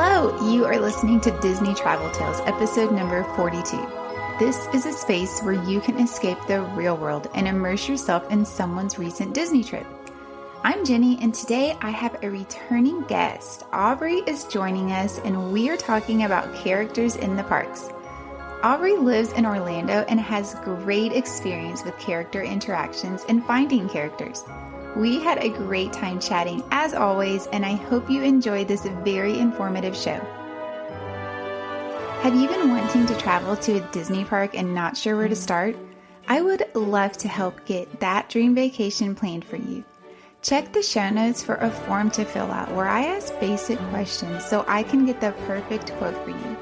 Hello, you are listening to Disney Travel Tales, episode number 42. This is a space where you can escape the real world and immerse yourself in someone's recent Disney trip. I'm Jenny, and today I have a returning guest. Aubrey is joining us, and we are talking about characters in the parks. Aubrey lives in Orlando and has great experience with character interactions and finding characters. We had a great time chatting as always, and I hope you enjoyed this very informative show. Have you been wanting to travel to a Disney park and not sure where to start? I would love to help get that dream vacation planned for you. Check the show notes for a form to fill out where I ask basic questions so I can get the perfect quote for you.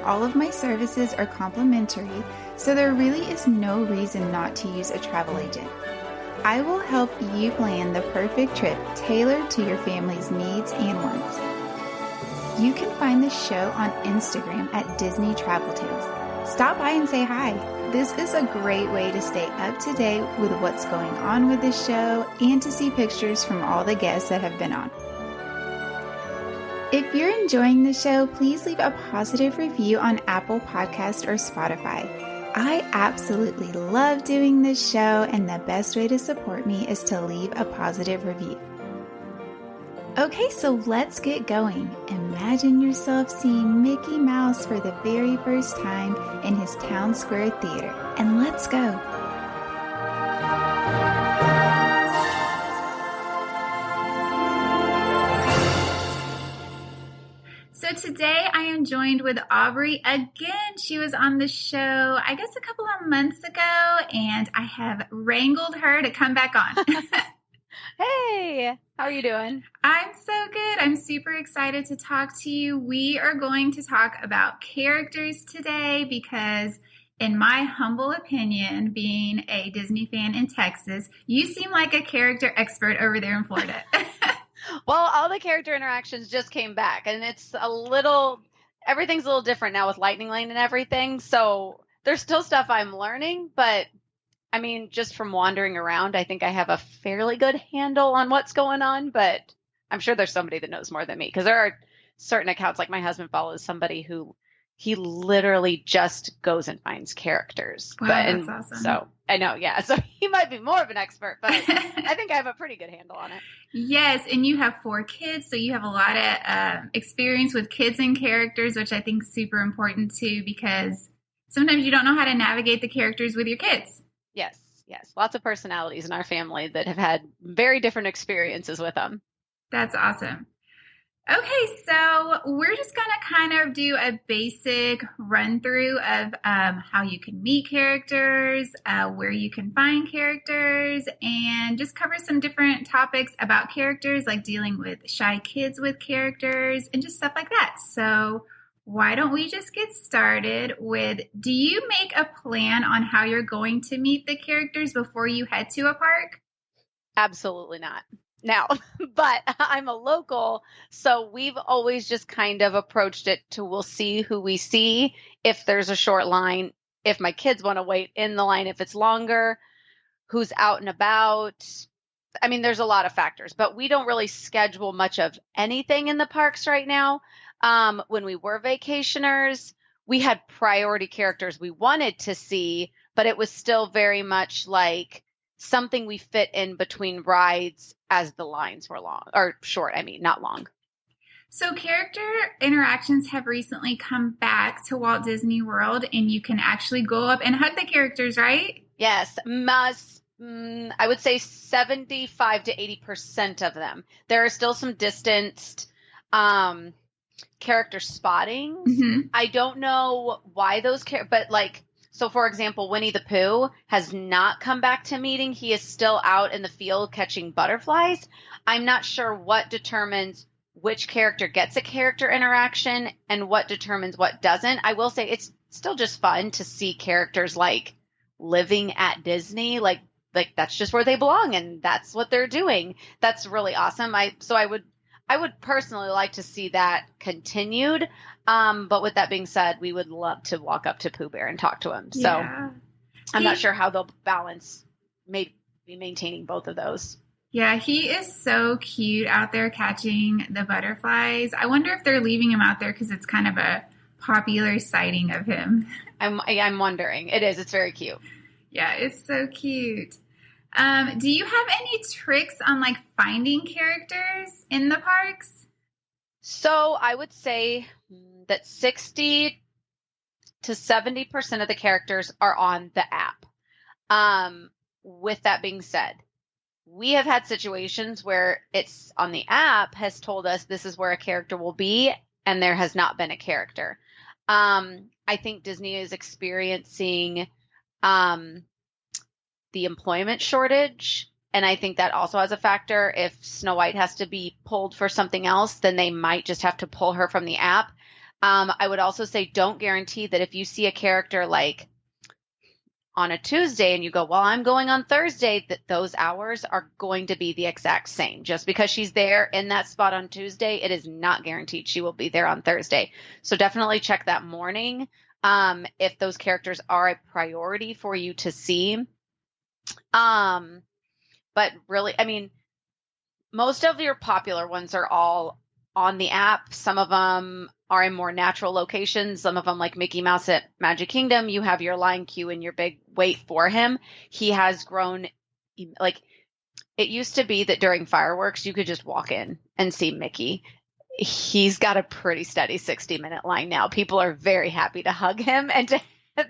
All of my services are complimentary, so there really is no reason not to use a travel agent. I will help you plan the perfect trip tailored to your family's needs and wants. You can find the show on Instagram at Disney Travel Tales. Stop by and say hi. This is a great way to stay up to date with what's going on with the show and to see pictures from all the guests that have been on. If you're enjoying the show, please leave a positive review on Apple Podcast or Spotify. I absolutely love doing this show, and the best way to support me is to leave a positive review. Okay, so let's get going. Imagine yourself seeing Mickey Mouse for the very first time in his Town Square Theater, and let's go. So today I am joined with Aubrey again. She was on the show, I guess a couple of months ago, and I have wrangled her to come back on. Hey, how are you doing? I'm so good. I'm super excited to talk to you. We are going to talk about characters today because, in my humble opinion, being a Disney fan in Texas, you seem like a character expert over there in Florida. Well, all the character interactions just came back, and everything's a little different now with Lightning Lane and everything. So there's still stuff I'm learning, but I mean, just from wandering around, I think I have a fairly good handle on what's going on, but I'm sure there's somebody that knows more than me because there are certain accounts, like my husband follows somebody who he literally just goes and finds characters. Wow, that's awesome. So I know, yeah. So he might be more of an expert, but I think I have a pretty good handle on it. Yes, and you have 4 kids, so you have a lot of experience with kids and characters, which I think is super important too, because sometimes you don't know how to navigate the characters with your kids. Yes. Lots of personalities in our family that have had very different experiences with them. That's awesome. Okay, so we're just going to kind of do a basic run through of how you can meet characters, where you can find characters, and just cover some different topics about characters, like dealing with shy kids with characters and just stuff like that. So why don't we just get started with, do you make a plan on how you're going to meet the characters before you head to a park? Absolutely not. Now, but I'm a local, so we've always just kind of approached it to we'll see who we see, if there's a short line, if my kids want to wait in the line, if it's longer, who's out and about. I mean, there's a lot of factors, but we don't really schedule much of anything in the parks right now. When we were vacationers, we had priority characters we wanted to see, but it was still very much like something we fit in between rides as the lines were long or short. I mean, not long. So character interactions have recently come back to Walt Disney World, and you can actually go up and hug the characters, right? Yes. I would say 75 to 80% of them. There are still some distanced, character spotting. Mm-hmm. I don't know why those but like, so for example, Winnie the Pooh has not come back to meeting. He is still out in the field catching butterflies. I'm not sure what determines which character gets a character interaction and what determines what doesn't. I will say it's still just fun to see characters like living at Disney, like that's just where they belong and that's what they're doing. That's really awesome. I would personally like to see that continued. But with that being said, we would love to walk up to Pooh Bear and talk to him. So yeah. I'm not sure how they'll balance maybe maintaining both of those. Yeah, he is so cute out there catching the butterflies. I wonder if they're leaving him out there because it's kind of a popular sighting of him. I'm wondering. It is. It's very cute. Yeah, it's so cute. Do you have any tricks on like finding characters in the parks? So I would say that 60 to 70% of the characters are on the app. With that being said, we have had situations where it's on the app has told us this is where a character will be, and there has not been a character. I think Disney is experiencing the employment shortage, and I think that also has a factor. If Snow White has to be pulled for something else, then they might just have to pull her from the app. I would also say don't guarantee that if you see a character like on a Tuesday and you go, well, I'm going on Thursday, that those hours are going to be the exact same. Just because she's there in that spot on Tuesday, it is not guaranteed she will be there on Thursday. So definitely check that morning if those characters are a priority for you to see. But really, I mean, most of your popular ones are all on the app. Some of them are in more natural locations. Some of them, like Mickey Mouse at Magic Kingdom, you have your line queue and your big wait for him. He has grown, like, it used to be that during fireworks, you could just walk in and see Mickey. He's got a pretty steady 60-minute line now. People are very happy to hug him and to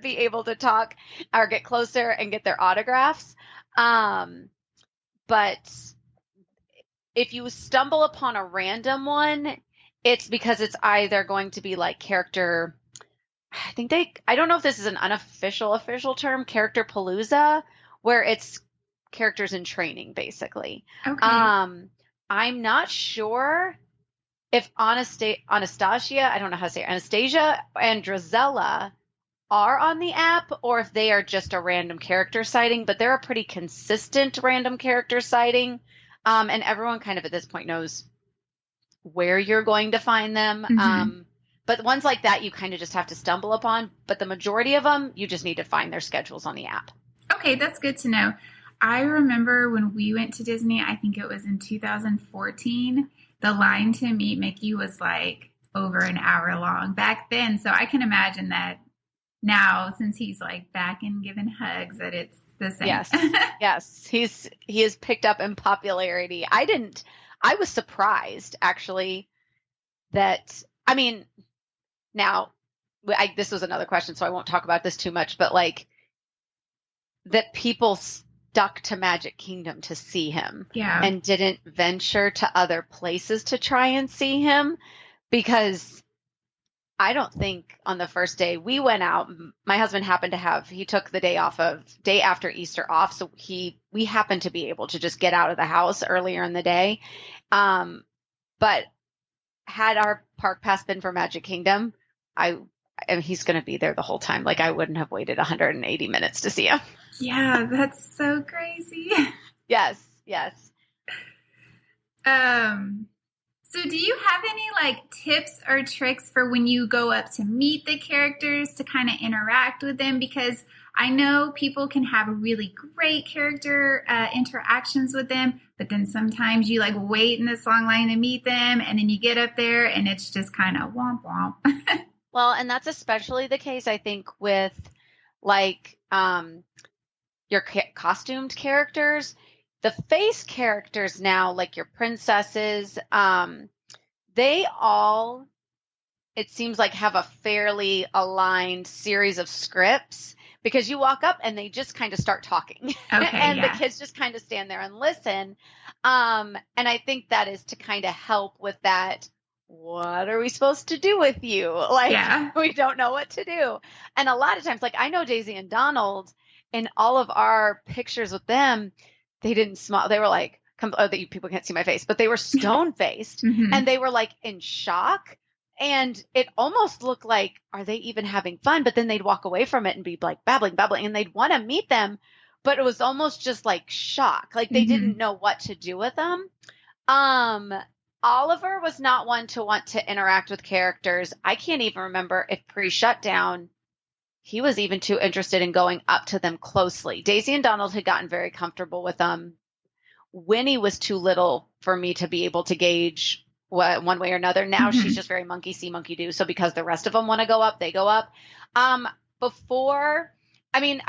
be able to talk or get closer and get their autographs. But if you stumble upon a random one, it's because it's either going to be like character, I don't know if this is an official term, character palooza, where it's characters in training, basically. Okay. I'm not sure if Anastasia, I don't know how to say it, Anastasia and Drizella are on the app or if they are just a random character sighting, but they're a pretty consistent random character sighting. And everyone kind of at this point knows where you're going to find them. Mm-hmm. But ones like that, you kind of just have to stumble upon. But the majority of them, you just need to find their schedules on the app. Okay, that's good to know. I remember when we went to Disney, I think it was in 2014, the line to meet Mickey was like over an hour long back then. So I can imagine that now, since he's like back and giving hugs, that it's the same. Yes. Yes. He has picked up in popularity. I was surprised actually that, I mean, now this was another question, so I won't talk about this too much, but like that people stuck to Magic Kingdom to see him and didn't venture to other places to try and see him, because I don't think on the first day we went out, my husband happened to he took the day after Easter off. So we happened to be able to just get out of the house earlier in the day. But had our park pass been for Magic Kingdom, he's going to be there the whole time. Like I wouldn't have waited 180 minutes to see him. Yeah, that's so crazy. Yes. Yes. So do you have any like tips or tricks for when you go up to meet the characters to kind of interact with them? Because I know people can have really great character interactions with them, but then sometimes you like wait in this long line to meet them and then you get up there and it's just kind of womp womp. Well, and that's especially the case, I think, with like your costumed characters. The face characters now, like your princesses, they all, it seems like, have a fairly aligned series of scripts, because you walk up and they just kind of start talking. Okay, and the kids just kind of stand there and listen. And I think that is to kind of help with that. What are we supposed to do with you? Like, we don't know what to do. And a lot of times, like I know Daisy and Donald, in all of our pictures with them, they didn't smile. They were like, people can't see my face, but they were stone-faced Mm-hmm. and they were like in shock. And it almost looked like, are they even having fun? But then they'd walk away from it and be like babbling, and they'd want to meet them. But it was almost just like shock. Like they didn't know what to do with them. Oliver was not one to want to interact with characters. I can't even remember if pre-shutdown he was even too interested in going up to them closely. Daisy and Donald had gotten very comfortable with them Winnie was too little for me to be able to gauge one way or another. Now she's just very monkey see, monkey do. So because the rest of them want to go up, they go up. I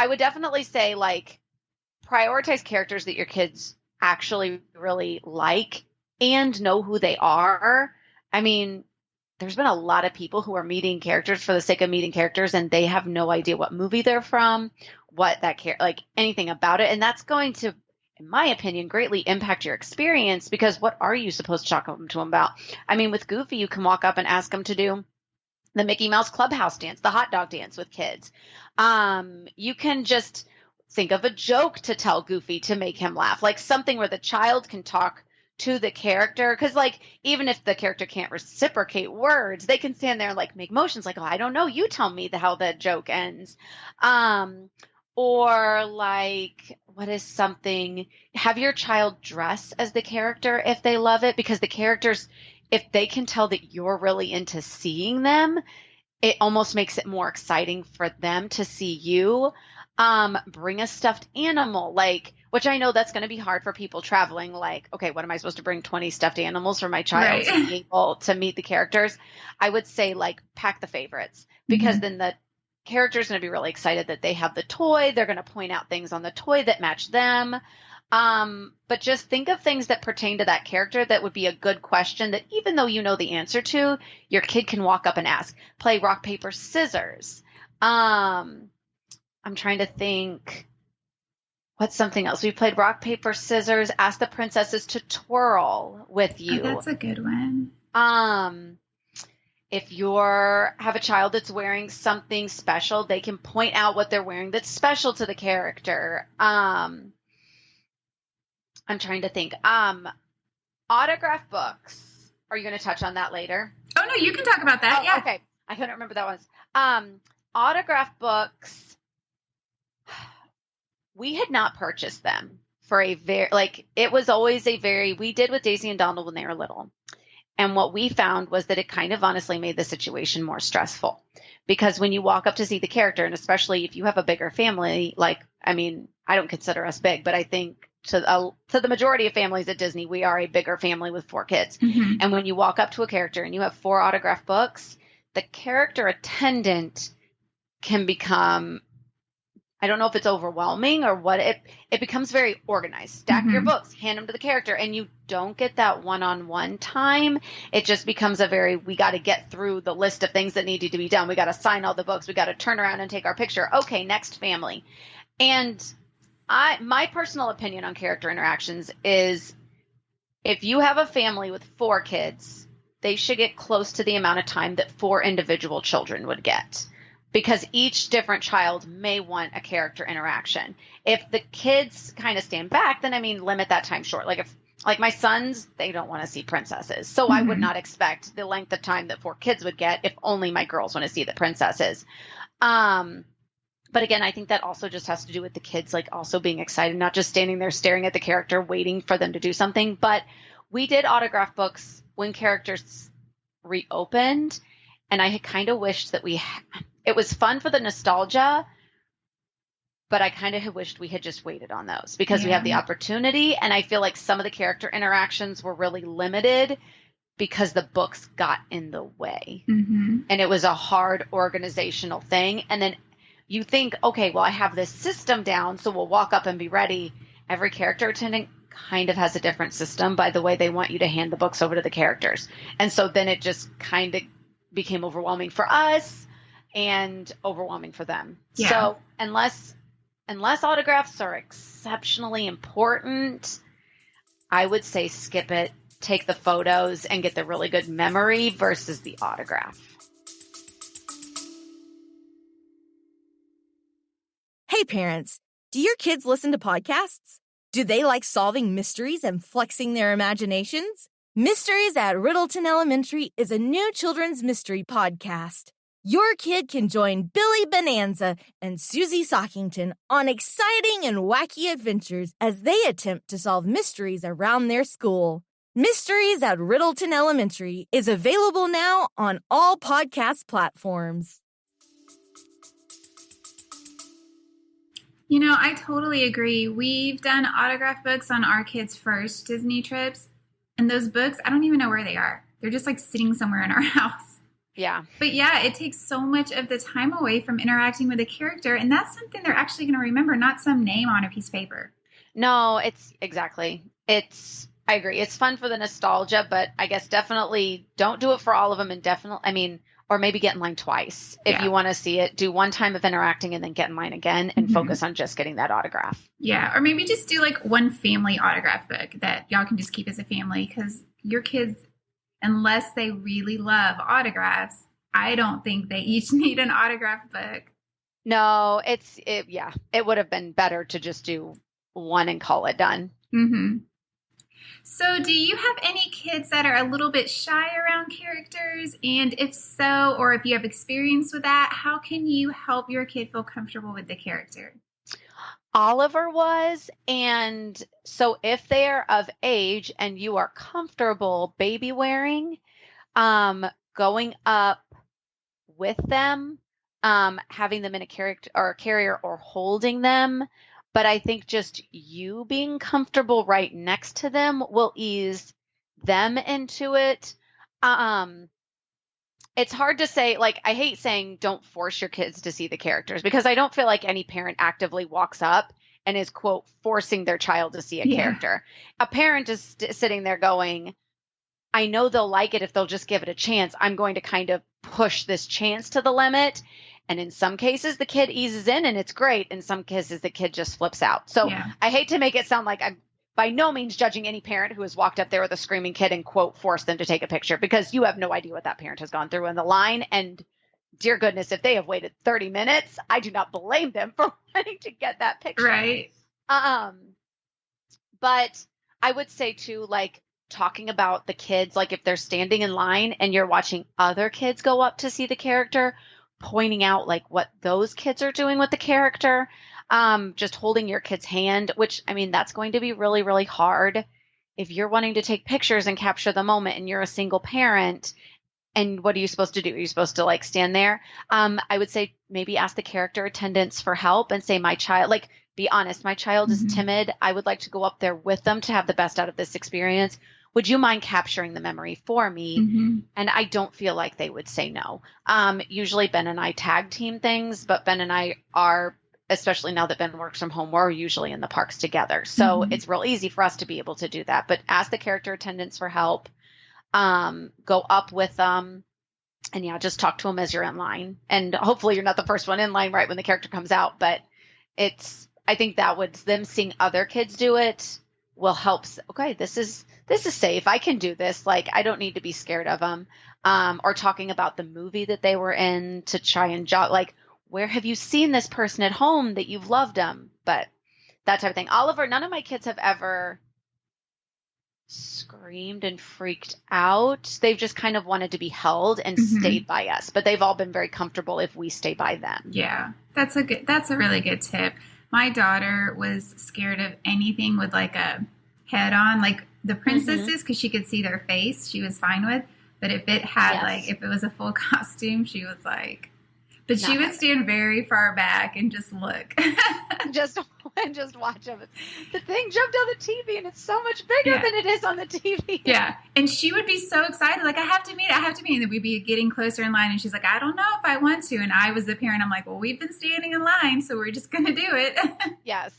would definitely say like prioritize characters that your kids actually really like and know who they are. I mean, there's been a lot of people who are meeting characters for the sake of meeting characters, and they have no idea what movie they're from, what that like anything about it. And that's going to, in my opinion, greatly impact your experience, because what are you supposed to talk to them about? I mean, with Goofy, you can walk up and ask them to do the Mickey Mouse Clubhouse dance, the hot dog dance with kids. You can just think of a joke to tell Goofy to make him laugh, like something where the child can talk to the character. Because like, even if the character can't reciprocate words, they can stand there and like make motions like, oh, I don't know, you tell me how the joke ends. Or like, what is something, have your child dress as the character if they love it, because the characters, if they can tell that you're really into seeing them, it almost makes it more exciting for them to see you. Bring a stuffed animal, like, which I know that's going to be hard for people traveling. Like, okay, what am I supposed to bring 20 stuffed animals for my child to be able to meet the characters? I would say like pack the favorites, because then the character is going to be really excited that they have the toy. They're going to point out things on the toy that match them. But just think of things that pertain to that character that would be a good question that even though you know the answer to, your kid can walk up and ask. Play rock, paper, scissors. I'm trying to think. What's something else? We played rock, paper, scissors, ask the princesses to twirl with you. Oh, that's a good one. If have a child that's wearing something special, they can point out what they're wearing that's special to the character. I'm trying to think. Autograph books. Are you going to touch on that later? Oh, no, you can talk about that. Yeah. Okay. I couldn't remember that one. Autograph books. We had not purchased them for a it was always we did with Daisy and Donald when they were little. And what we found was that it kind of honestly made the situation more stressful, because when you walk up to see the character, and especially if you have a bigger family, like, I mean, I don't consider us big, but I think to the majority of families at Disney, we are a bigger family with 4 kids. And when you walk up to a character and you have 4 autograph books, the character attendant can become, I don't know if it's overwhelming or what, it becomes very organized. Stack your books, hand them to the character, and you don't get that one-on-one time. It just becomes we got to get through the list of things that needed to be done. We got to sign all the books. We got to turn around and take our picture. Okay, next family. And my personal opinion on character interactions is, if you have a family with 4 kids, they should get close to the amount of time that 4 individual children would get, because each different child may want a character interaction. If the kids kind of stand back, then limit that time short. Like my sons, they don't want to see princesses. So I would not expect the length of time that 4 kids would get if only my girls want to see the princesses. But again, I think that also just has to do with the kids, like, also being excited, not just standing there staring at the character, waiting for them to do something. But we did autograph books when characters reopened, and I had kind of wished that it was fun for the nostalgia, but I kind of had wished we had just waited on those, because we have the opportunity. And I feel like some of the character interactions were really limited because the books got in the way. And it was a hard organizational thing. And then you think, okay, well, I have this system down, so we'll walk up and be ready. Every character attendant kind of has a different system by the way they want you to hand the books over to the characters. And so then it just kind of became overwhelming for us and overwhelming for them. Yeah. So unless autographs are exceptionally important, I would say skip it, take the photos, and get the really good memory versus the autograph. Hey parents, do your kids listen to podcasts? Do they like solving mysteries and flexing their imaginations? Mysteries at Riddleton Elementary is a new children's mystery podcast. Your kid can join Billy Bonanza and Susie Sockington on exciting and wacky adventures as they attempt to solve mysteries around their school. Mysteries at Riddleton Elementary is available now on all podcast platforms. You know, I totally agree. We've done autograph books on our kids' first Disney trips, and those books, I don't even know where they are. They're just like sitting somewhere in our house. Yeah. But yeah, it takes so much of the time away from interacting with a character, and that's something they're actually going to remember, not some name on a piece of paper. No, it's exactly. I agree. It's fun for the nostalgia, but I guess definitely don't do it for all of them, and definitely, I mean, or maybe get in line twice. If you want to see it, do one time of interacting and then get in line again and focus on just getting that autograph. Yeah, or maybe just do like one family autograph book that y'all can just keep as a family, because your kids, unless they really love autographs, I don't think they each need an autograph book. No, it would have been better to just do one and call it done. Mm-hmm. So do you have any kids that are a little bit shy around characters? And if so, or if you have experience with that, how can you help your kid feel comfortable with the character? Oliver was, and so if they're of age and you are comfortable baby wearing, going up with them, having them in a character or a carrier or holding them. But I think just you being comfortable right next to them will ease them into it. It's hard to say, like, I hate saying don't force your kids to see the characters, because I don't feel like any parent actively walks up and is, quote, forcing their child to see a character. A parent is sitting there going, I know they'll like it if they'll just give it a chance. I'm going to kind of push this chance to the limit. And in some cases, the kid eases in and it's great. In some cases, the kid just flips out. So I hate to make it sound like I'm by no means judging any parent who has walked up there with a screaming kid and, quote, forced them to take a picture, because you have no idea what that parent has gone through in the line. And dear goodness, if they have waited 30 minutes, I do not blame them for wanting to get that picture. Right. But I would say too, like, talking about the kids, like if they're standing in line and you're watching other kids go up to see the character, pointing out like what those kids are doing with the character, just holding your kid's hand, which, I mean, that's going to be really, really hard if you're wanting to take pictures and capture the moment and you're a single parent. And what are you supposed to do? Are you supposed to like stand there? I would say maybe ask the character attendants for help and say, my child, like, be honest, my child is timid. I would like to go up there with them to have the best out of this experience. Would you mind capturing the memory for me? And I don't feel like they would say no. Usually Ben and I tag team things, but Ben and I are, especially now that Ben works from home, we're usually in the parks together. So it's real easy for us to be able to do that. But ask the character attendants for help. Go up with them. And just talk to them as you're in line. And hopefully you're not the first one in line right when the character comes out. But I think that would, them seeing other kids do it will help. Okay, this is safe. I can do this. Like, I don't need to be scared of them. Or talking about the movie that they were in to try and like, where have you seen this person at home that you've loved them? But that type of thing. Oliver, none of my kids have ever screamed and freaked out. They've just kind of wanted to be held and stayed by us. But they've all been very comfortable if we stay by them. Yeah, that's a really good tip. My daughter was scared of anything with like a head on, like the princesses, because she could see their face. She was fine with. But if it had like, if it was a full costume, she was like, but she would stand very far back and just look. just watch them. The thing jumped on the TV and it's so much bigger than it is on the TV. Yeah. And she would be so excited. Like, I have to meet. And then we'd be getting closer in line. And she's like, I don't know if I want to. And I was the parent. I'm like, well, we've been standing in line, so we're just going to do it. Yes.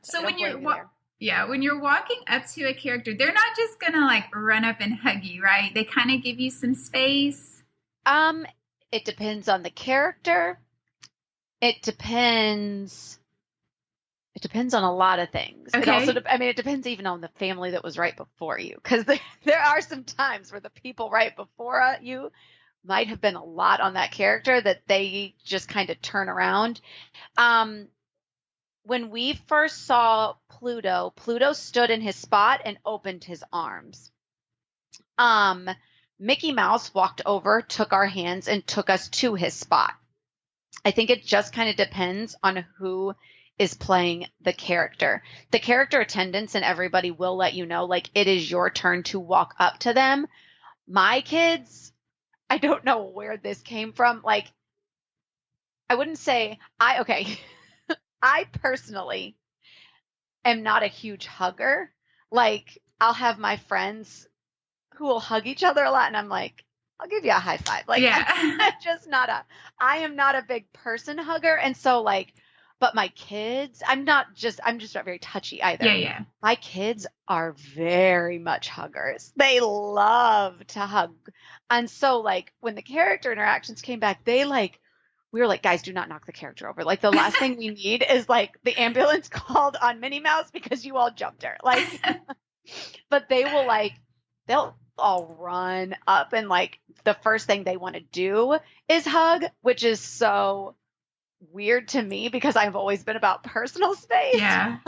So when you're walking up to a character, they're not just going to like run up and hug you, right? They kind of give you some space. It depends on the character. It depends on a lot of things. Okay. It also, it depends even on the family that was right before you. Because there are some times where the people right before you might have been a lot on that character that they just kind of turn around. When we first saw Pluto stood in his spot and opened his arms. Mickey Mouse walked over, took our hands, and took us to his spot. I think it just kind of depends on who is playing the character. The character attendants and everybody will let you know, like, it is your turn to walk up to them. My kids, I don't know where this came from. Like, I wouldn't say okay. I personally am not a huge hugger. Like, I'll have my friends who will hug each other a lot, and I'm like, I'll give you a high five. Like, Yeah. I am not a big person hugger. And so, like, but my kids, I'm just not very touchy either. Yeah. My kids are very much huggers. They love to hug. And so, like, when the character interactions came back, we were like, guys, do not knock the character over. Like, the last thing we need is, like, the ambulance called on Minnie Mouse because you all jumped her. Like, but they will, like, they'll all run up and, like, the first thing they want to do is hug, which is so weird to me because I've always been about personal space. Yeah.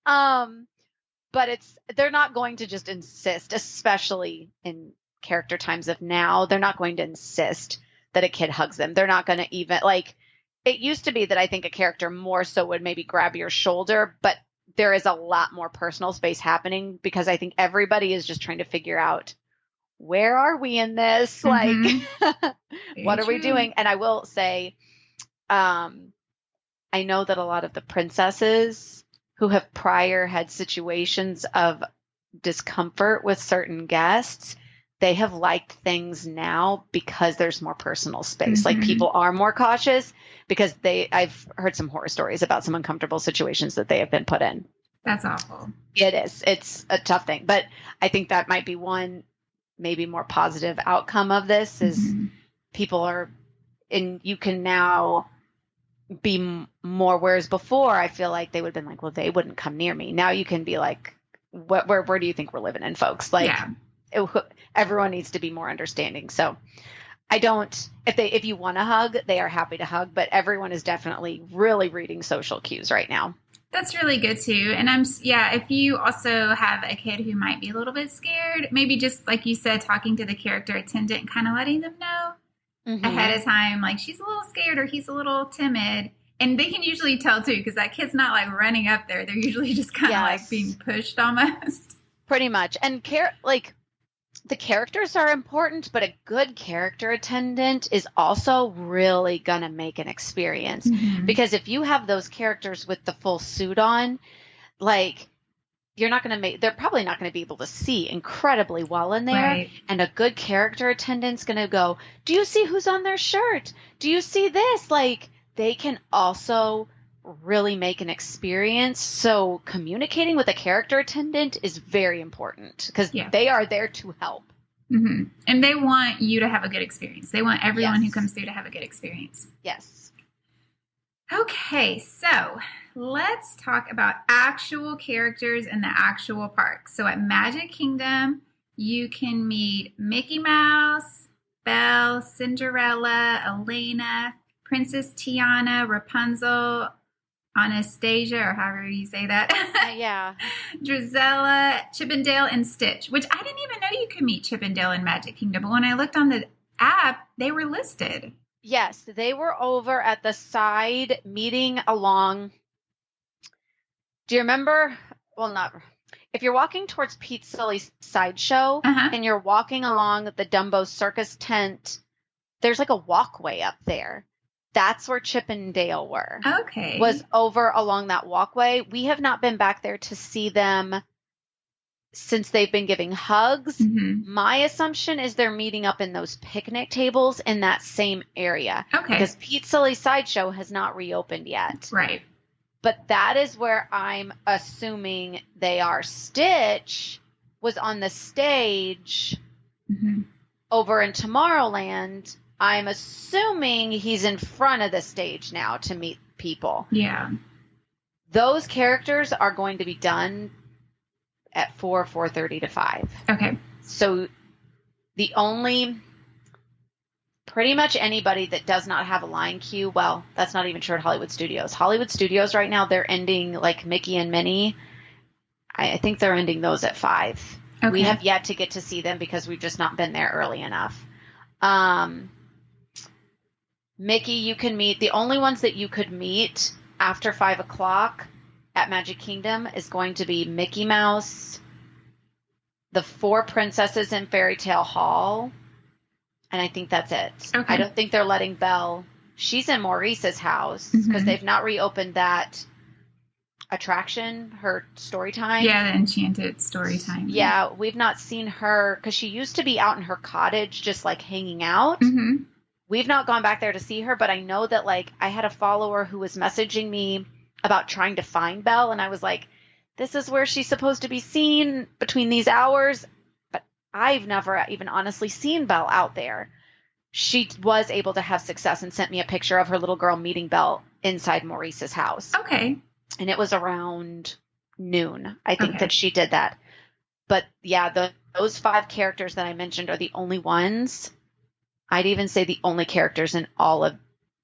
But they're not going to just insist, especially in character times of now, they're not going to insist that a kid hugs them. They're not going to even, like, it used to be that I think a character more so would maybe grab your shoulder, but there is a lot more personal space happening because I think everybody is just trying to figure out, where are we in this? Mhm. Like, what are we doing? And I will say, I know that a lot of the princesses who have prior had situations of discomfort with certain guests, they have liked things now because there's more personal space. Like, people are more cautious because I've heard some horror stories about some uncomfortable situations that they have been put in. That's awful. It is. It's a tough thing, but I think that might be one maybe more positive outcome of this is people are, and you can now be more, whereas before I feel like they would have been like, well, they wouldn't come near me. Now you can be like, where do you think we're living in, folks? Like, everyone needs to be more understanding. So if you want to hug, they are happy to hug, but everyone is definitely really reading social cues right now. That's really good too. And if you also have a kid who might be a little bit scared, maybe just like you said, talking to the character attendant and kind of letting them know ahead of time, like, she's a little scared or he's a little timid. And they can usually tell too, because that kid's not like running up there. They're usually just kind of like being pushed almost. Pretty much. And the characters are important, but a good character attendant is also really going to make an experience. Because if you have those characters with the full suit on, like, they're probably not going to be able to see incredibly well in there. Right. And a good character attendant's going to go, do you see who's on their shirt? Do you see this? Like, they can also really make an experience. So communicating with a character attendant is very important because they are there to help. And they want you to have a good experience. They want everyone who comes through to have a good experience. Yes. Okay, so let's talk about actual characters in the actual park. So at Magic Kingdom, you can meet Mickey Mouse, Belle, Cinderella, Elena, Princess Tiana, Rapunzel, Anastasia, or however you say that. Drizella, Chippendale, and Stitch, which I didn't even know you could meet Chippendale in Magic Kingdom. But when I looked on the app, they were listed. Yes, they were over at the side meeting along. Do you remember? Well, not. If you're walking towards Pete Sulley's sideshow and you're walking along the Dumbo Circus tent, there's like a walkway up there. That's where Chip and Dale were. Okay. Was over along that walkway. We have not been back there to see them since they've been giving hugs. My assumption is they're meeting up in those picnic tables in that same area. Okay. Because Pete Sulley's sideshow has not reopened yet. Right. But that is where I'm assuming they are. Stitch was on the stage over in Tomorrowland. I'm assuming he's in front of the stage now to meet people. Yeah. Those characters are going to be done at 4:30 to 5. Okay. So pretty much anybody that does not have a line queue, well, that's not even true at Hollywood Studios. Hollywood Studios right now, they're ending like Mickey and Minnie. I think they're ending those at 5. Okay. We have yet to get to see them because we've just not been there early enough. Mickey, you can meet. The only ones that you could meet after 5 o'clock at Magic Kingdom is going to be Mickey Mouse, the 4 princesses in Fairy Tale Hall, and I think that's it. Okay. I don't think they're letting Belle she's in Maurice's house because they've not reopened that attraction, her story time. Yeah, the enchanted story time. Yeah, we've not seen her because she used to be out in her cottage just like hanging out. We've not gone back there to see her, but I know that like I had a follower who was messaging me about trying to find Belle, and I was like, this is where she's supposed to be seen between these hours, but I've never even honestly seen Belle out there. She was able to have success and sent me a picture of her little girl meeting Belle inside Maurice's house. Okay. And it was around noon, I think, that she did that. But yeah, those 5 characters that I mentioned are the only ones. I'd even say the only characters in all of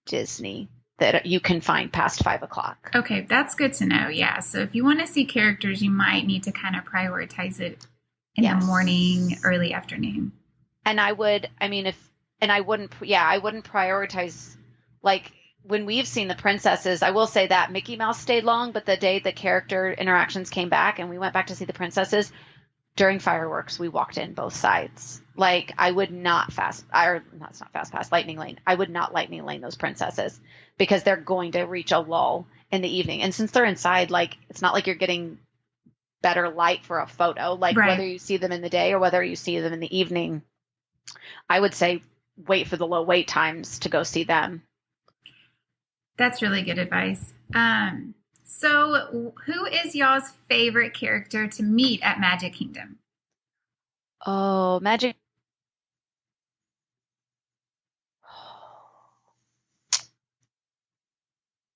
Disney that you can find past 5 o'clock. Okay, that's good to know. Yeah. So if you want to see characters, you might need to kind of prioritize it in the morning, early afternoon. And I wouldn't prioritize, like, when we've seen the princesses, I will say that Mickey Mouse stayed long, but the day the character interactions came back and we went back to see the princesses, during fireworks, we walked in both sides. Like, I would not lightning lane. I would not lightning lane those princesses because they're going to reach a lull in the evening. And since they're inside, like, it's not like you're getting better light for a photo. Like, whether you see them in the day or whether you see them in the evening, I would say wait for the low wait times to go see them. That's really good advice. So who is y'all's favorite character to meet at Magic Kingdom? Oh, Magic.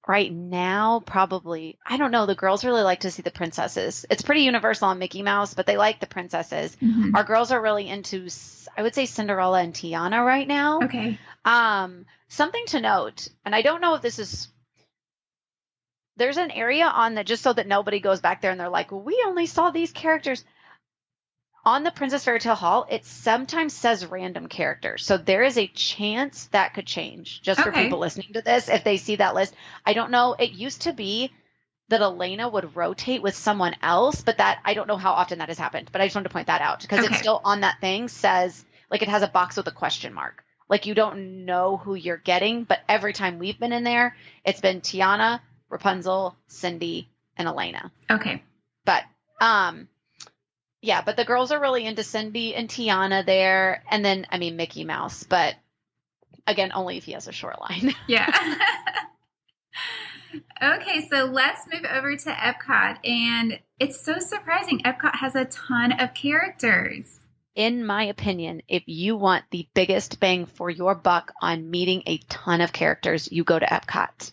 Right now, probably, I don't know. The girls really like to see the princesses. It's pretty universal on Mickey Mouse, but they like the princesses. Our girls are really into, I would say, Cinderella and Tiana right now. Okay. Something to note, and I don't know if this is, there's an area on that, just so that nobody goes back there and they're like, well, we only saw these characters. On the Princess Fairy Tale Hall, it sometimes says random characters. So there is a chance that could change just for people listening to this if they see that list. I don't know. It used to be that Elena would rotate with someone else, but that I don't know how often that has happened. But I just wanted to point that out because it's still on that thing says, like, it has a box with a question mark. Like, you don't know who you're getting, but every time we've been in there, it's been Tiana, Rapunzel, Cindy, and Elena. Okay. But, yeah, but the girls are really into Cindy and Tiana there. And then, I mean, Mickey Mouse, but again, only if he has a short line. Yeah. Okay, so let's move over to Epcot. And it's so surprising. Epcot has a ton of characters. In my opinion, if you want the biggest bang for your buck on meeting a ton of characters, you go to Epcot.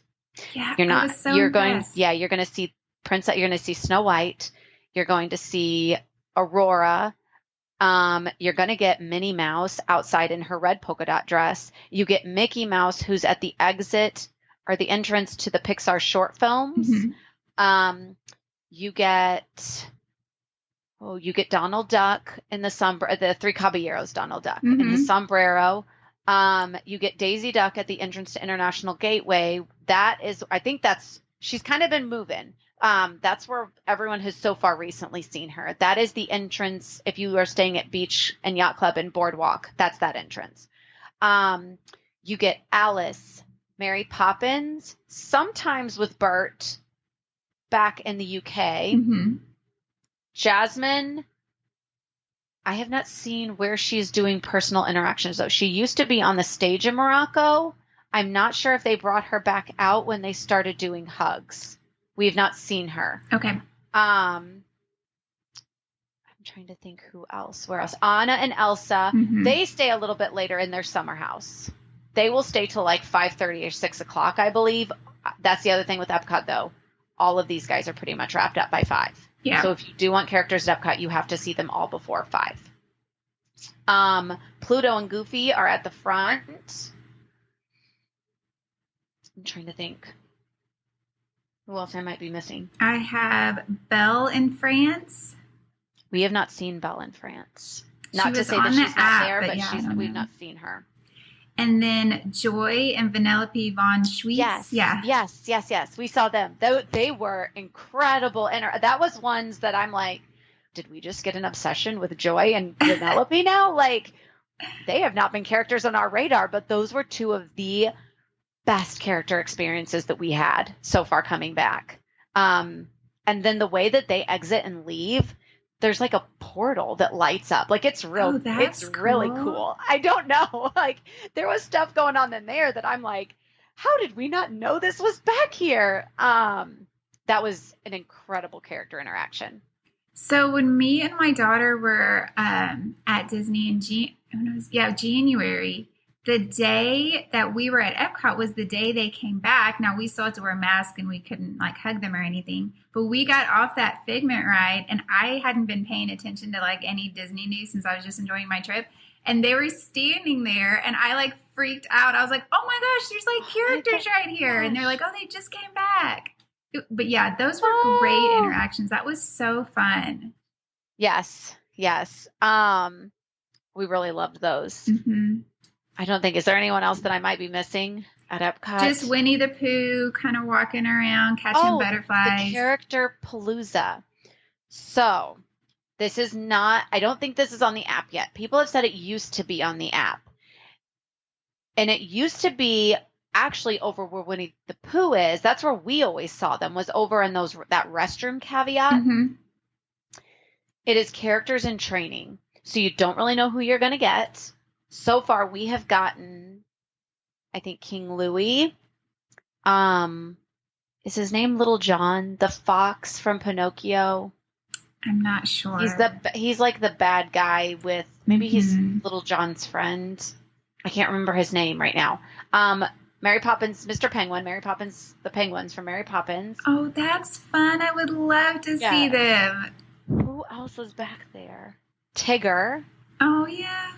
Yeah, you're not. So you're impressed. going. Yeah, you're going to see Princess. You're going to see Snow White. You're going to see Aurora. You're going to get Minnie Mouse outside in her red polka dot dress. You get Mickey Mouse, who's at the exit or the entrance to the Pixar short films. You get Donald Duck in the Three Caballeros Donald Duck in the sombrero. You get Daisy Duck at the entrance to International Gateway. She's kind of been moving. That's where everyone has so far recently seen her. That is the entrance. If you are staying at Beach and Yacht Club and Boardwalk, that's that entrance. You get Alice, Mary Poppins, sometimes with Bert back in the UK. Jasmine, I have not seen where she's doing personal interactions, though. She used to be on the stage in Morocco. I'm not sure if they brought her back out when they started doing hugs. We have not seen her. Okay. I'm trying to think who else. Where else? Anna and Elsa. They stay a little bit later in their summer house. They will stay till like 5:30 or 6 o'clock, I believe. That's the other thing with Epcot, though. All of these guys are pretty much wrapped up by 5. Yeah. So if you do want characters at Epcot, you have to see them all before 5. Pluto and Goofy are at the front. I'm trying to think. Who else I might be missing? I have Belle in France. We have not seen Belle in France. Not to say that she's not there, but we've not seen her. And then Joy and Vanellope von Schweetz. Yes. We saw them. They were incredible. And that was ones that I'm like, did we just get an obsession with Joy and Vanellope now? Like, they have not been characters on our radar, but those were two of the best character experiences that we had so far coming back. And then the way that they exit and leave, there's like a portal that lights up. Like it's really cool. I don't know. Like there was stuff going on in there that I'm like, how did we not know this was back here? That was an incredible character interaction. So when me and my daughter were at Disney in January, the day that we were at Epcot was the day they came back. Now, we still had to wear masks and we couldn't like hug them or anything. But we got off that Figment ride and I hadn't been paying attention to like any Disney news since I was just enjoying my trip. And they were standing there and I like freaked out. I was like, oh my gosh, there's like characters right here. And they're like, oh, they just came back. But yeah, those were great interactions. That was so fun. Yes. We really loved those. Mm-hmm. I don't think, is there anyone else that I might be missing at Epcot? Just Winnie the Pooh kind of walking around, catching butterflies. The character Palooza. So this is not, I don't think this is on the app yet. People have said it used to be on the app. And it used to be actually over where Winnie the Pooh is. That's where we always saw them, was over in that restroom caveat. Mm-hmm. It is characters in training. So you don't really know who you're going to get. So far, we have gotten, I think, King Louie. Is his name Little John, the fox from Pinocchio? I'm not sure. He's like the bad guy with, maybe he's Little John's friend. I can't remember his name right now. Mary Poppins, Mr. Penguin, Mary Poppins, the penguins from Mary Poppins. Oh, that's fun. I would love to see them. Who else was back there? Tigger. Oh, yeah.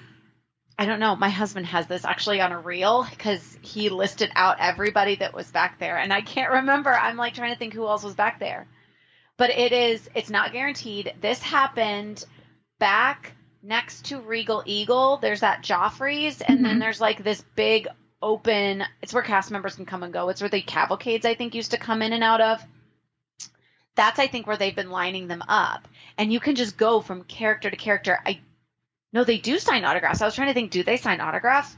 I don't know. My husband has this actually on a reel because he listed out everybody that was back there. And I can't remember. I'm like trying to think who else was back there. But it's not guaranteed. This happened back next to Regal Eagle. There's that Joffrey's. And then there's like this big open, it's where cast members can come and go. It's where the cavalcades, I think, used to come in and out of. That's, I think, where they've been lining them up. And you can just go from character to character. No, they do sign autographs. I was trying to think, do they sign autographs?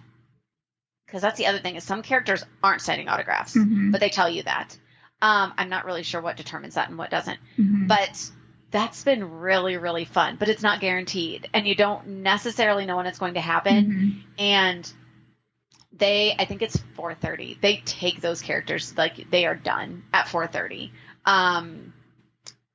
Because that's the other thing, is some characters aren't signing autographs, but they tell you that. I'm not really sure what determines that and what doesn't. But that's been really, really fun. But it's not guaranteed. And you don't necessarily know when it's going to happen. And I think it's 4:30. They take those characters, like they are done at 4:30.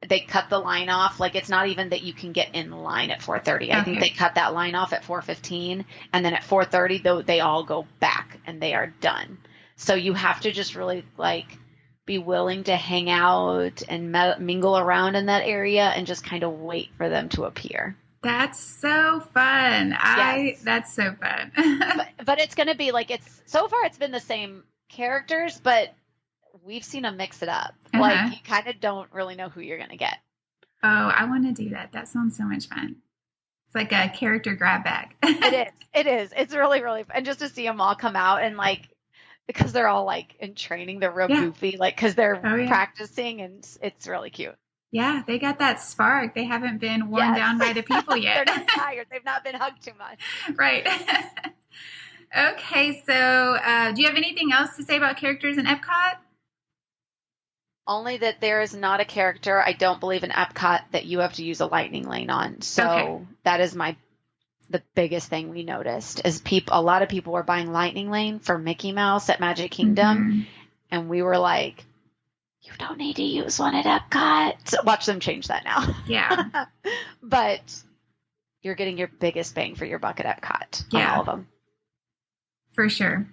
They cut the line off. Like it's not even that you can get in line at 4:30. I think they cut that line off at 4:15, and then at 4:30, though, they all go back and they are done. So you have to just really like be willing to hang out and mingle around in that area and just kind of wait for them to appear. That's so fun. Yes. That's so fun. but it's going to be like, so far it's been the same characters, but we've seen them mix it up. Like you kind of don't really know who you're going to get. Oh, I want to do that. That sounds so much fun. It's like a character grab bag. It is. It's really, really fun. And just to see them all come out and like, because they're all like in training, they're real goofy, like, cause they're practicing and it's really cute. Yeah. They got that spark. They haven't been worn down by the people yet. They're not tired. They've not been hugged too much. Right. Okay. So, do you have anything else to say about characters in Epcot? Only that there is not a character, I don't believe, in Epcot that you have to use a lightning lane on. So that is the biggest thing we noticed is a lot of people were buying lightning lane for Mickey Mouse at Magic Kingdom. And we were like, you don't need to use one at Epcot. So watch them change that now. Yeah. But you're getting your biggest bang for your buck at Epcot on all of them. For sure.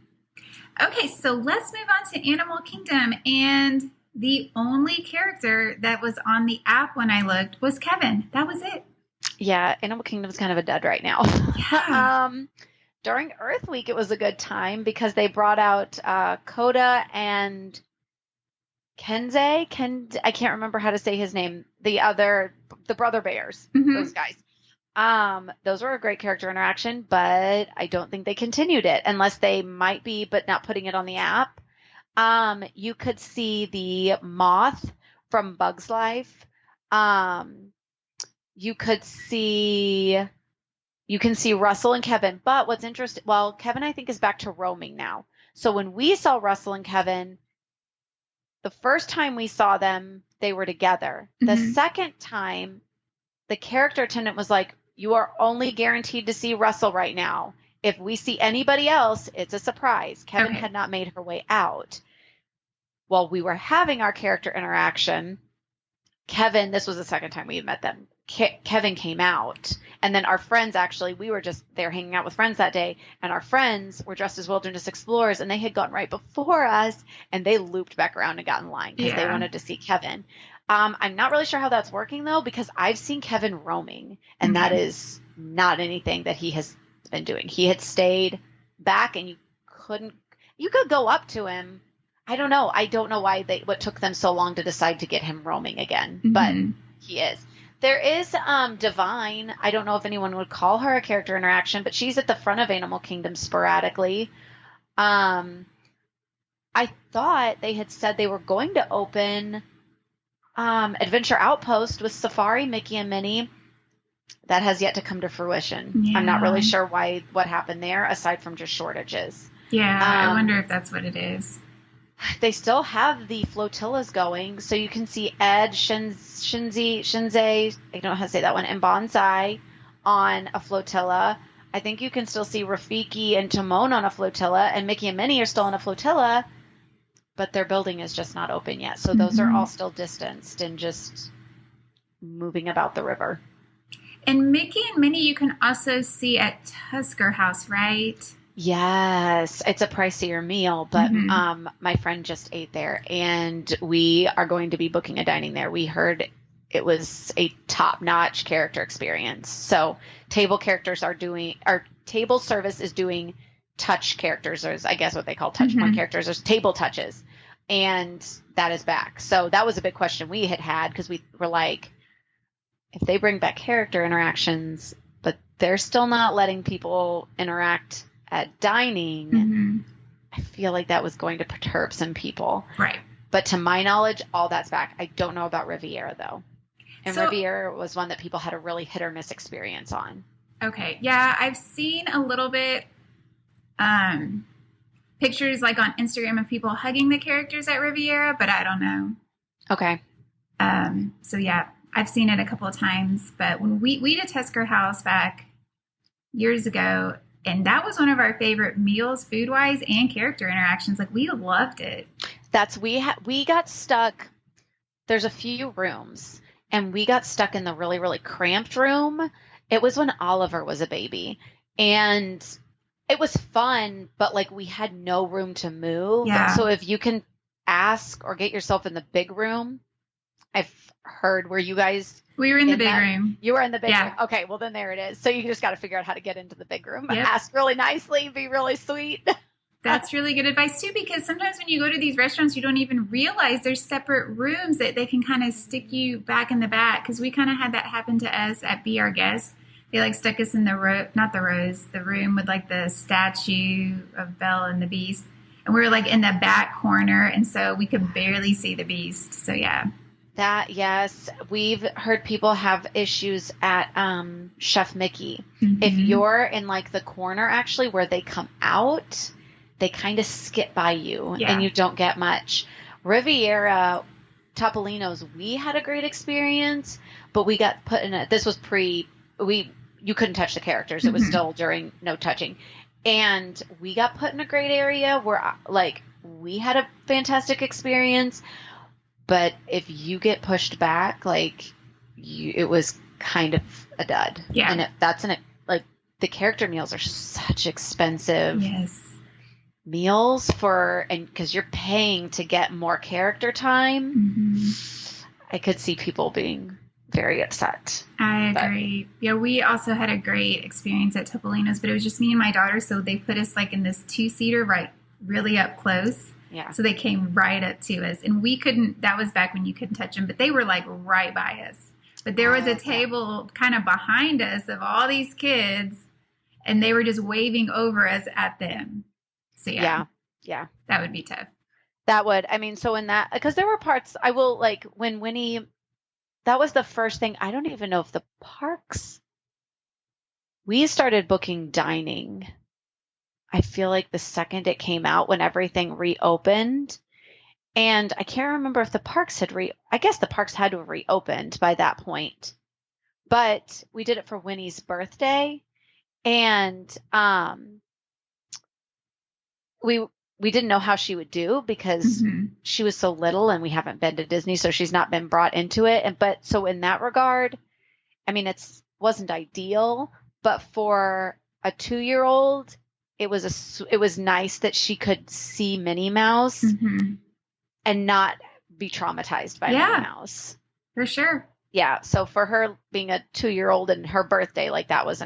Okay, so let's move on to Animal Kingdom. And the only character that was on the app when I looked was Kevin. That was it. Yeah, Animal Kingdom is kind of a dud right now. Yeah. During Earth Week, it was a good time because they brought out Coda and Kenze. I can't remember how to say his name. The Brother Bears, those guys. Those were a great character interaction, but I don't think they continued it unless they might be, but not putting it on the app. You could see the moth from Bug's Life. You can see Russell and Kevin, but what's interesting, Kevin, I think, is back to roaming now. So when we saw Russell and Kevin, the first time we saw them, they were together. The second time, the character attendant was like, you are only guaranteed to see Russell right now. If we see anybody else, it's a surprise. Kevin had not made her way out. While we were having our character interaction, Kevin, this was the second time we had met them, Kevin came out. And then our friends, actually, we were just there hanging out with friends that day. And our friends were dressed as wilderness explorers. And they had gone right before us. And they looped back around and got in line because they wanted to see Kevin. I'm not really sure how that's working, though, because I've seen Kevin roaming. And that is not anything that he has been doing. He had stayed back and you could go up to him. I don't know. I don't know what took them so long to decide to get him roaming again, but he is. There is Divine. I don't know if anyone would call her a character interaction, but she's at the front of Animal Kingdom sporadically. I thought they had said they were going to open Adventure Outpost with Safari, Mickey, and Minnie. That has yet to come to fruition. Yeah. I'm not really sure what happened there, aside from just shortages. Yeah, I wonder if that's what it is. They still have the flotillas going, so you can see Ed, Shinzei, I don't know how to say that one, and Bonsai on a flotilla. I think you can still see Rafiki and Timon on a flotilla, and Mickey and Minnie are still on a flotilla, but their building is just not open yet. So those are all still distanced and just moving about the river. And Mickey and Minnie you can also see at Tusker House, right? Yes, it's a pricier meal, but my friend just ate there, and we are going to be booking a dining there. We heard it was a top-notch character experience. So table service is doing touch characters, or I guess what they call touch point characters, or table touches, and that is back. So that was a big question we had because we were like, if they bring back character interactions, but they're still not letting people interact at dining, I feel like that was going to perturb some people. Right. But to my knowledge, all that's back. I don't know about Riviera, though. And Riviera was one that people had a really hit or miss experience on. Okay. Yeah, I've seen a little bit pictures like on Instagram of people hugging the characters at Riviera, but I don't know. Okay. So, yeah, I've seen it a couple of times. But when we did Tusker House back years ago, and that was one of our favorite meals, food-wise, and character interactions. Like, we loved it. We got stuck. There's a few rooms, and we got stuck in the really, really cramped room. It was when Oliver was a baby, and it was fun, but, like, we had no room to move. Yeah. So if you can ask or get yourself in the big room, I've heard where you guys... We were in the big room. You were in the big room. Okay, well, then there it is. So you just got to figure out how to get into the big room. Yep. Ask really nicely, be really sweet. That's really good advice, too, because sometimes when you go to these restaurants, you don't even realize there's separate rooms that they can kind of stick you back in the back, because we kind of had that happen to us at Be Our Guest. They, like, stuck us in the room with, like, the statue of Belle and the Beast. And we were, like, in the back corner, and so we could barely see the Beast. So, yeah. Yes, we've heard people have issues at Chef Mickey. If you're in like the corner actually where they come out, they kind of skip by you and you don't get much. Riviera, Topolino's, we had a great experience, but we got put in this was you couldn't touch the characters. It was still during no touching. And we got put in a great area where like we had a fantastic experience. But if you get pushed back, like it was kind of a dud. Yeah. And like the character meals are such expensive meals because you're paying to get more character time. I could see people being very upset. I agree. Yeah, we also had a great experience at Topolino's, but it was just me and my daughter. So they put us like in this 2-seater, right, really up close. Yeah. So they came right up to us, and we couldn't, that was back when you couldn't touch them, but they were like right by us. But there was a table kind of behind us of all these kids, and they were just waving over us at them. So yeah. That would be tough. That would, I mean, so in that, because there were parts, I will like when Winnie, that was the first thing, I don't even know if the parks, we started booking dining. I feel like the second it came out when everything reopened. And I can't remember if the parks I guess the parks had to have reopened by that point. But we did it for Winnie's birthday. And we didn't know how she would do because she was so little and we haven't been to Disney, so she's not been brought into it. But so in that regard, I mean, wasn't ideal, but for a 2-year-old, it was nice that she could see Minnie Mouse and not be traumatized by Minnie Mouse. For sure. Yeah. So for her being a 2-year-old and her birthday, like that was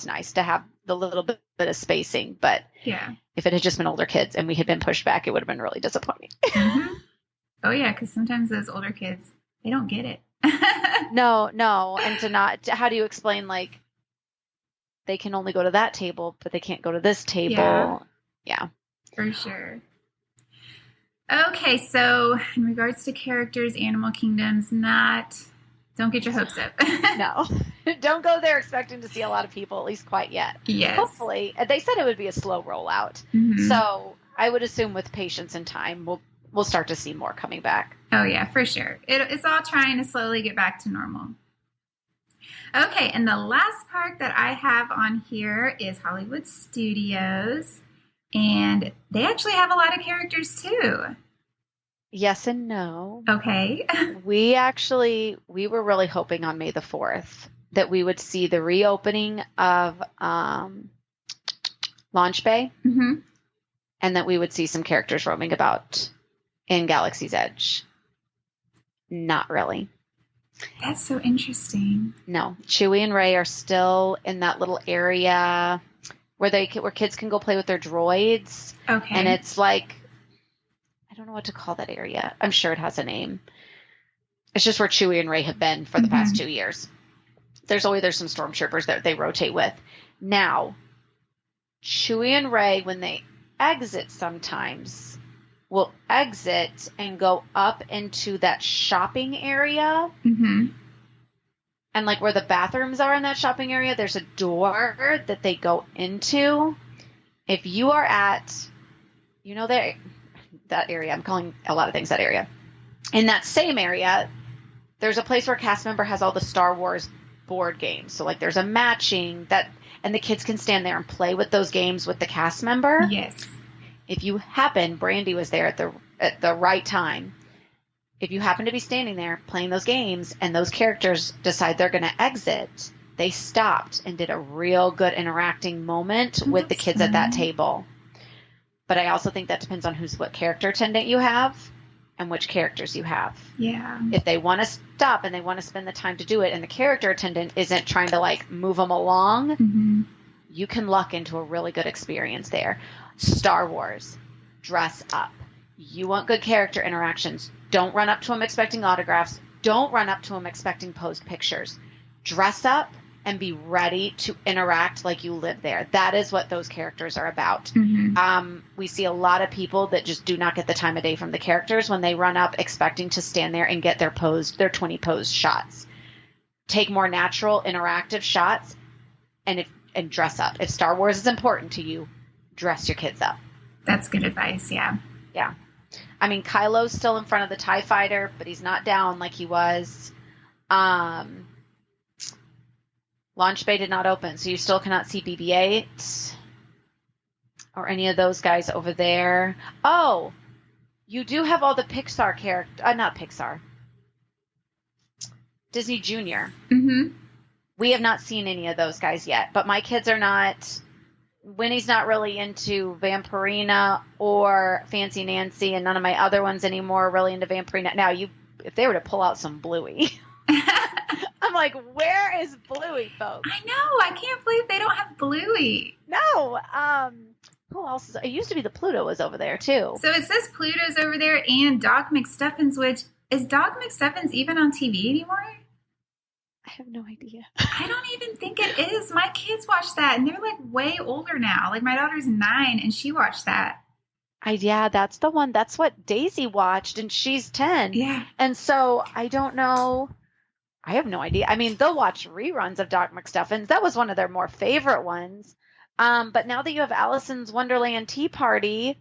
nice to have the little bit of spacing. But if it had just been older kids and we had been pushed back, it would have been really disappointing. Oh yeah, because sometimes those older kids, they don't get it. No, and how do you explain like they can only go to that table, but they can't go to this table? Yeah. For sure. Okay, so in regards to characters, Animal Kingdom's don't get your hopes up. No. Don't go there expecting to see a lot of people, at least quite yet. Yes. Hopefully. They said it would be a slow rollout. So I would assume with patience and time, we'll start to see more coming back. Oh, yeah, for sure. It's all trying to slowly get back to normal. Okay, and the last park that I have on here is Hollywood Studios. And they actually have a lot of characters, too. Yes and no. Okay. We were really hoping on May the 4th that we would see the reopening of Launch Bay and that we would see some characters roaming about in Galaxy's Edge. Not really. That's so interesting. No. Chewie and Rey are still in that little area where kids can go play with their droids. Okay. And it's like, I don't know what to call that area. I'm sure it has a name. It's just where Chewie and Rey have been for the past 2 years. There's some stormtroopers that they rotate with. Now, Chewie and Rey, when they exit sometimes, will exit and go up into that shopping area. And like where the bathrooms are in that shopping area, there's a door that they go into. If you are at, that area, I'm calling a lot of things that area. In that same area, there's a place where a cast member has all the Star Wars board games. So like there's a matching and the kids can stand there and play with those games with the cast member. Yes. If you happen, Brandy was there at the right time. If you happen to be standing there playing those games and those characters decide they're going to exit, they stopped and did a real good interacting moment with the kids at that table. But I also think that depends on what character attendant you have and which characters you have. Yeah. If they want to stop and they want to spend the time to do it and the character attendant isn't trying to like move them along, you can luck into a really good experience there. Star Wars, dress up. You want good character interactions. Don't run up to them expecting autographs. Don't run up to them expecting posed pictures. Dress up and be ready to interact like you live there. That is what those characters are about. We see a lot of people that just do not get the time of day from the characters when they run up expecting to stand there and get their 20 posed shots. Take more natural, interactive shots and dress up. If Star Wars is important to you, dress your kids up. That's good advice, yeah. Yeah. I mean, Kylo's still in front of the TIE fighter, but he's not down like he was. Launch Bay did not open, so you still cannot see BB-8 or any of those guys over there. Oh, you do have all the Pixar characters. Not Pixar. Disney Junior. We have not seen any of those guys yet, but my kids are not. Winnie's not really into Vampirina or Fancy Nancy, and none of my other ones anymore are really into Vampirina. Now, if they were to pull out some Bluey, I'm like, where is Bluey, folks? I know. I can't believe they don't have Bluey. No. Who else? It used to be the Pluto was over there, too. So it says Pluto's over there and Doc Mcstuffins, which is Doc Mcstuffins even on TV anymore? I have no idea. I don't even think it is. My kids watch that, and they're like way older now. Like my daughter's 9, and she watched that. Yeah, that's the one. That's what Daisy watched, and she's 10. Yeah. And so I don't know. I have no idea. I mean, they'll watch reruns of Doc McStuffins. That was one of their more favorite ones. But now that you have Allison's Wonderland Tea Party,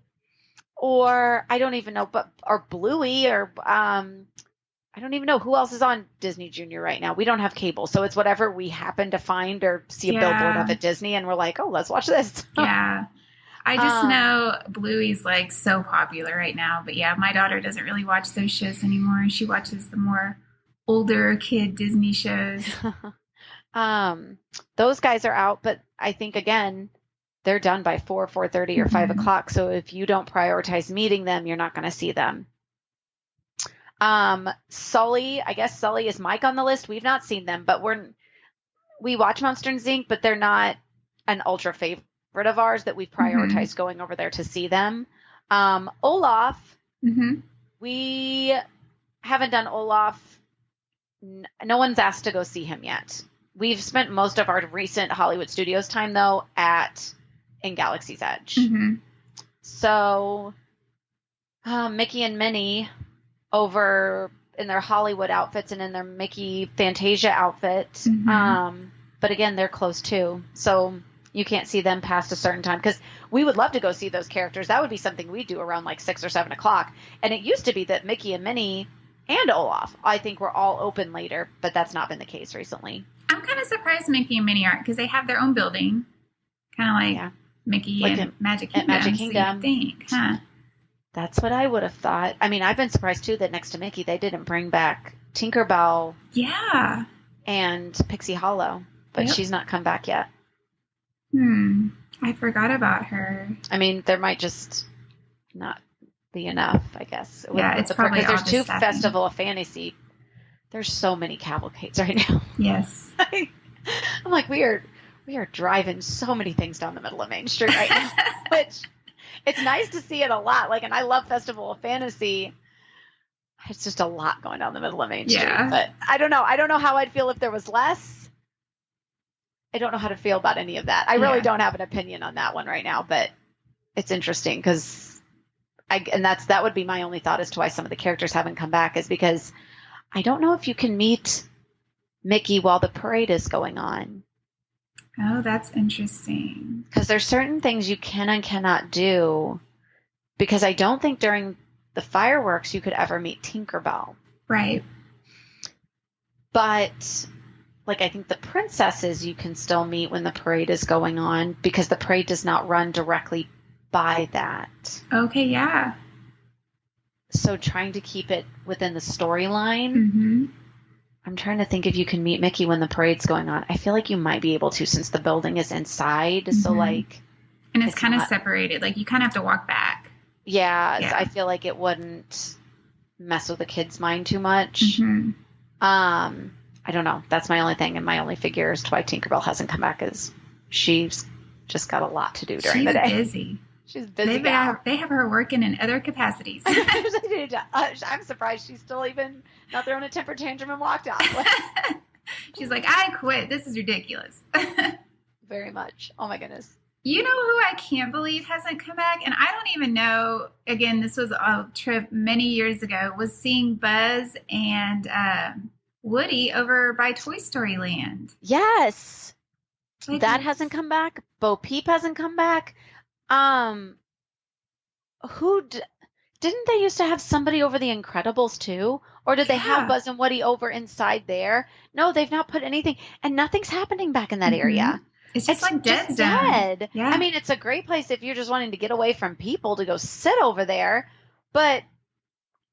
or I don't even know, or Bluey, or I don't even know who else is on Disney Junior right now. We don't have cable, so it's whatever we happen to find or see a billboard of at Disney, and we're like, oh, let's watch this. Yeah. I just know Bluey's like so popular right now. But yeah, my daughter doesn't really watch those shows anymore. She watches the more older kid Disney shows. Those guys are out, but I think, again, they're done by 4:30 or 5 o'clock. So if you don't prioritize meeting them, you're not going to see them. Sulley, I guess Sulley is Mike on the list. We've not seen them, but we watch Monsters Inc., but they're not an ultra favorite of ours that we've prioritized going over there to see them. Olaf, we haven't done Olaf. No one's asked to go see him yet. We've spent most of our recent Hollywood Studios time, though, in Galaxy's Edge. So Mickey and Minnie over in their Hollywood outfits and in their Mickey Fantasia outfit. But again, they're close too. So you can't see them past a certain time, because we would love to go see those characters. That would be something we do around like 6 or 7 o'clock. And it used to be that Mickey and Minnie and Olaf, I think, were all open later, but that's not been the case recently. I'm kind of surprised Mickey and Minnie aren't, because they have their own building, kind of like Mickey like and Magic Kingdom. At Magic Kingdom. So you'd think, huh? That's what I would have thought. I mean, I've been surprised too that next to Mickey, they didn't bring back Tinkerbell. Yeah. And Pixie Hollow, but she's not come back yet. I forgot about her. I mean, there might just not be enough, I guess. It's probably because there's two staffing. Festival of Fantasy. There's so many cavalcades right now. Yes. I'm like, we are driving so many things down the middle of Main Street right now, which it's nice to see it a lot. Like, and I love Festival of Fantasy. It's just a lot going down the middle of Main Street. But I don't know. I don't know how I'd feel if there was less. I don't know how to feel about any of that. I really don't have an opinion on that one right now, but it's interesting because that would be my only thought as to why some of the characters haven't come back, is because I don't know if you can meet Mickey while the parade is going on. Oh, that's interesting. Because there's certain things you can and cannot do, because I don't think during the fireworks you could ever meet Tinkerbell. Right. But like, I think the princesses you can still meet when the parade is going on, because the parade does not run directly by that. Okay, yeah. So trying to keep it within the storyline, I'm trying to think if you can meet Mickey when the parade's going on. I feel like you might be able to, since the building is inside. So like, and it's kind of separated. Like, you kind of have to walk back. Yeah, I feel like it wouldn't mess with the kid's mind too much. I don't know. That's my only thing, and my only figure as to why Tinkerbell hasn't come back is she's just got a lot to do during the day. Busy. She's busy. They have her working in other capacities. I'm surprised she's still even not throwing a temper tantrum and walked out. She's like, I quit. This is ridiculous. Very much. Oh my goodness. You know who I can't believe hasn't come back? And I don't even know, again, this was a trip many years ago, was seeing Buzz and Woody over by Toy Story Land. Yes. That hasn't come back. Bo Peep hasn't come back. Didn't they used to have somebody over the Incredibles too? Or did they have Buzz and Woody over inside there? No, they've not put anything, and nothing's happening back in that area. It's just like dead zone. Dead. Yeah. I mean, it's a great place if you're just wanting to get away from people to go sit over there, but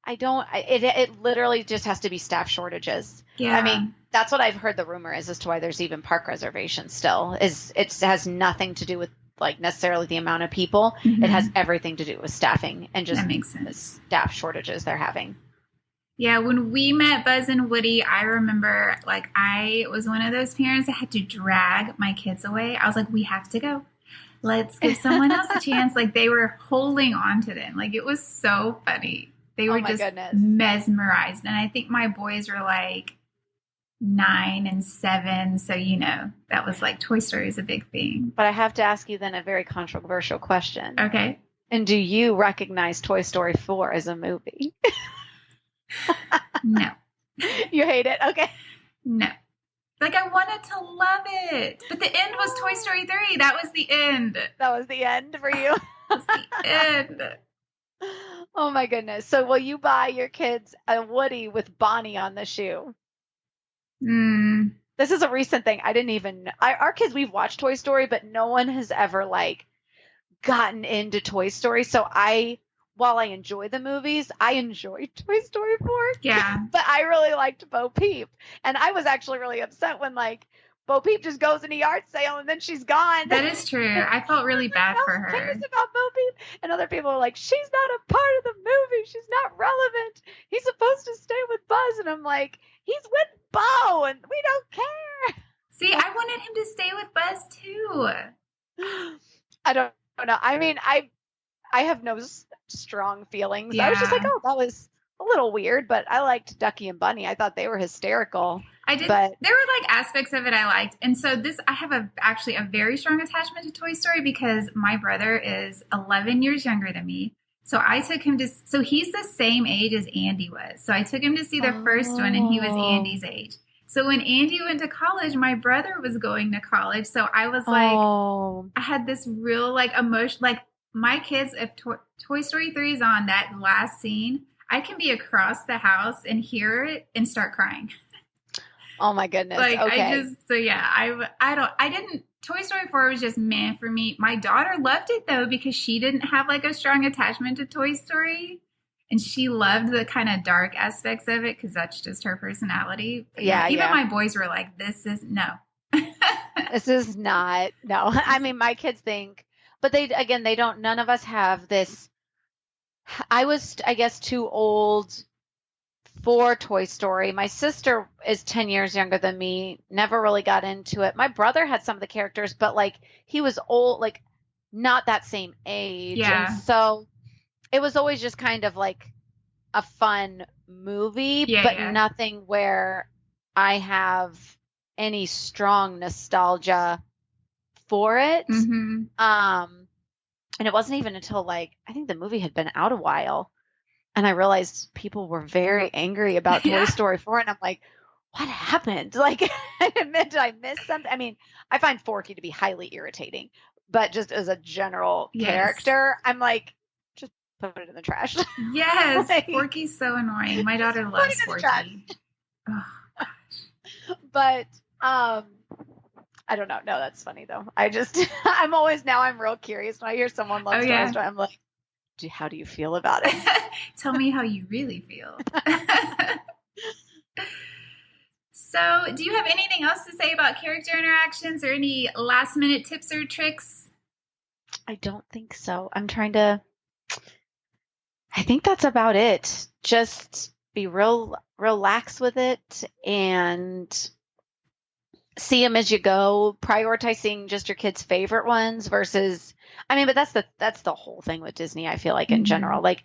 it literally just has to be staff shortages. Yeah. I mean, that's what I've heard the rumor is as to why there's even park reservations still. It has nothing to do with like necessarily the amount of people. It has everything to do with staffing and just that makes sense. Staff shortages they're having. Yeah, when we met Buzz and Woody, I remember like I was one of those parents that had to drag my kids away. I was like, we have to go. Let's give someone else a chance. Like, they were holding on to them. Like, it was so funny. They were just mesmerized. And I think my boys were like 9 and 7. So, you know, that was like Toy Story is a big thing. But I have to ask you then a very controversial question. Okay. And do you recognize Toy Story 4 as a movie? No. You hate it? Okay. No. Like, I wanted to love it. But the end was Toy Story 3. That was the end. That was the end for you? That was the end. Oh, my goodness. So will you buy your kids a Woody with Bonnie on the shoe? This is a recent thing. I didn't even our kids, we've watched Toy Story, but no one has ever like gotten into Toy Story. So while I enjoy the movies, I enjoy Toy Story 4. Yeah. But I really liked Bo Peep. And I was actually really upset when like Bo Peep just goes in a yard sale and then she's gone. That is true. I felt really bad for her. Cares about Bo Peep? And other people are like, she's not a part of the movie. She's not relevant. He's supposed to stay with Buzz. And I'm like, he's with Bo and we don't care. See, I wanted him to stay with Buzz too. I don't know. I mean, I have no strong feelings. Yeah. I was just like, oh, that was a little weird, but I liked Ducky and Bunny. I thought they were hysterical. I did. But there were like aspects of it I liked. And so I have actually a very strong attachment to Toy Story because my brother is 11 years younger than me. So I took him so he's the same age as Andy was. So I took him to see the first one and he was Andy's age. So when Andy went to college, my brother was going to college. So I was like, I had this real like emotion, like my kids, if Toy Story 3 is on that last scene, I can be across the house and hear it and start crying. Oh my goodness. Like okay. I didn't, Toy Story 4 was just meh for me. My daughter loved it though, because she didn't have like a strong attachment to Toy Story. And she loved the kind of dark aspects of it because that's just her personality. But even my boys were like, this is no. This is not, no. I mean, my kids think, but they don't, none of us have this. I was, I guess, too old for Toy Story. My sister is 10 years younger than me, never really got into it. My brother had some of the characters, but like he was old, like not that same age. Yeah. And so it was always just kind of like a fun movie, but nothing where I have any strong nostalgia for it. Mm-hmm. And it wasn't even until like, I think the movie had been out a while and I realized people were very angry about Toy Story 4. And I'm like, what happened? Like, did I miss something? I mean, I find Forky to be highly irritating, but just as a general character, I'm like, just put it in the trash. Yes. Like, Forky's so annoying. My daughter loves Forky. Oh, gosh. But, I don't know. No, that's funny though. I'm real curious when I hear someone loves Toy Story. I'm like, how do you feel about it? Tell me how you really feel. So, do you have anything else to say about character interactions or any last minute tips or tricks? I don't think so. I think that's about it. Just be real relax with it and see them as you go, prioritizing just your kids' favorite ones versus, I mean, but that's the whole thing with Disney, I feel like in general, like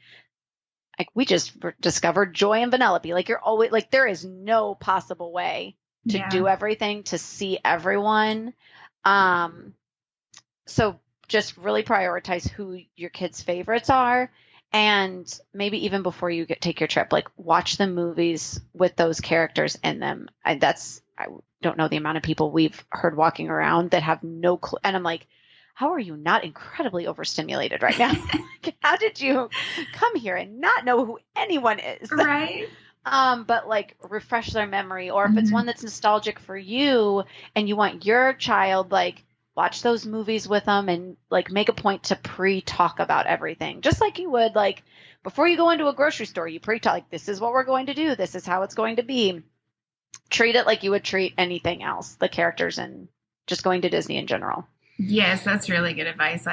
we just discovered Joy and Vanellope. Like you're always like, there is no possible way to do everything, to see everyone. So just really prioritize who your kids' favorites are. And maybe even before you take your trip, like watch the movies with those characters in them. I don't know the amount of people we've heard walking around that have no clue. And I'm like, how are you not incredibly overstimulated right now? How did you come here and not know who anyone is? Right. But like refresh their memory, or if it's one that's nostalgic for you and you want your child, like watch those movies with them and like make a point to pre-talk about everything. Just like you would like before you go into a grocery store, you pre-talk like, this is what we're going to do. This is how it's going to be. Treat it like you would treat anything else, the characters and just going to Disney in general. Yes, that's really good advice.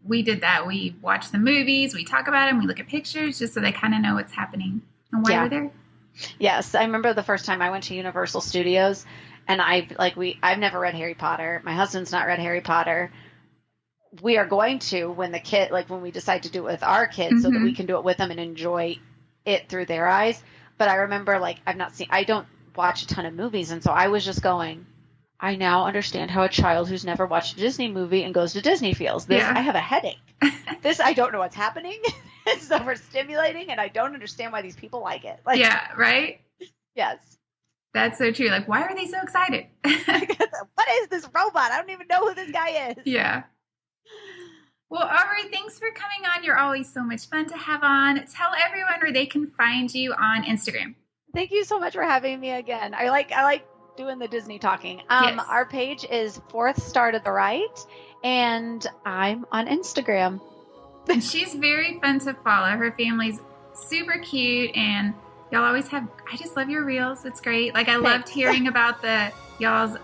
We did that. We watch the movies, we talk about them, we look at pictures just so they kind of know what's happening and why we're there. Yes, I remember the first time I went to Universal Studios and I've never read Harry Potter. My husband's not read Harry Potter. We are going to when we decide to do it with our kids so that we can do it with them and enjoy it through their eyes. But I remember I don't watch a ton of movies. And so I was just going, I now understand how a child who's never watched a Disney movie and goes to Disney feels. I have a headache. I don't know what's happening. It's overstimulating and I don't understand why these people like it. Like, yeah, right? Yes. That's so true. Like, why are they so excited? What is this robot? I don't even know who this guy is. Yeah. Well, Aubrey, thanks for coming on. You're always so much fun to have on. Tell everyone where they can find you on Instagram. Thank you so much for having me again. I like doing the Disney talking. Yes. Our page is Fourth Star to the Right, and I'm on Instagram. And she's very fun to follow. Her family's super cute, and y'all always have, I just love your reels. It's great. Like, I loved hearing about y'all's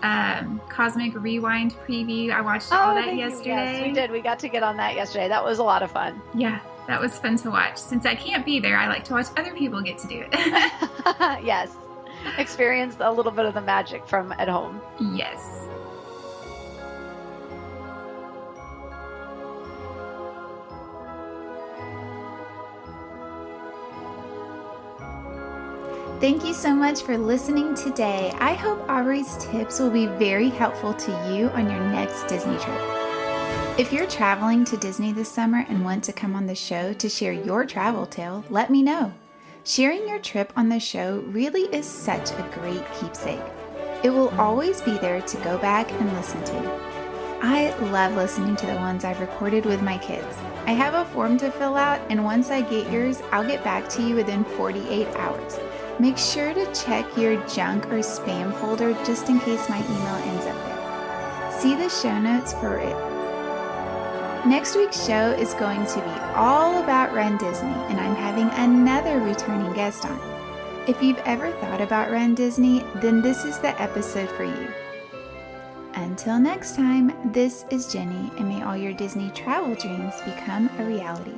Cosmic Rewind preview. I watched all that yesterday. Yes, we did. We got to get on that yesterday. That was a lot of fun. Yeah, that was fun to watch. Since I can't be there, I like to watch other people get to do it. Yes. Experience a little bit of the magic from at home. Yes. Thank you so much for listening today. I hope Aubrey's tips will be very helpful to you on your next Disney trip. If you're traveling to Disney this summer and want to come on the show to share your travel tale, let me know. Sharing your trip on the show really is such a great keepsake. It will always be there to go back and listen to. I love listening to the ones I've recorded with my kids. I have a form to fill out, and once I get yours, I'll get back to you within 48 hours. Make sure to check your junk or spam folder just in case my email ends up there. See the show notes for it. Next week's show is going to be all about Run Disney, and I'm having another returning guest on. If you've ever thought about Run Disney, then this is the episode for you. Until next time, this is Jenny, and may all your Disney travel dreams become a reality.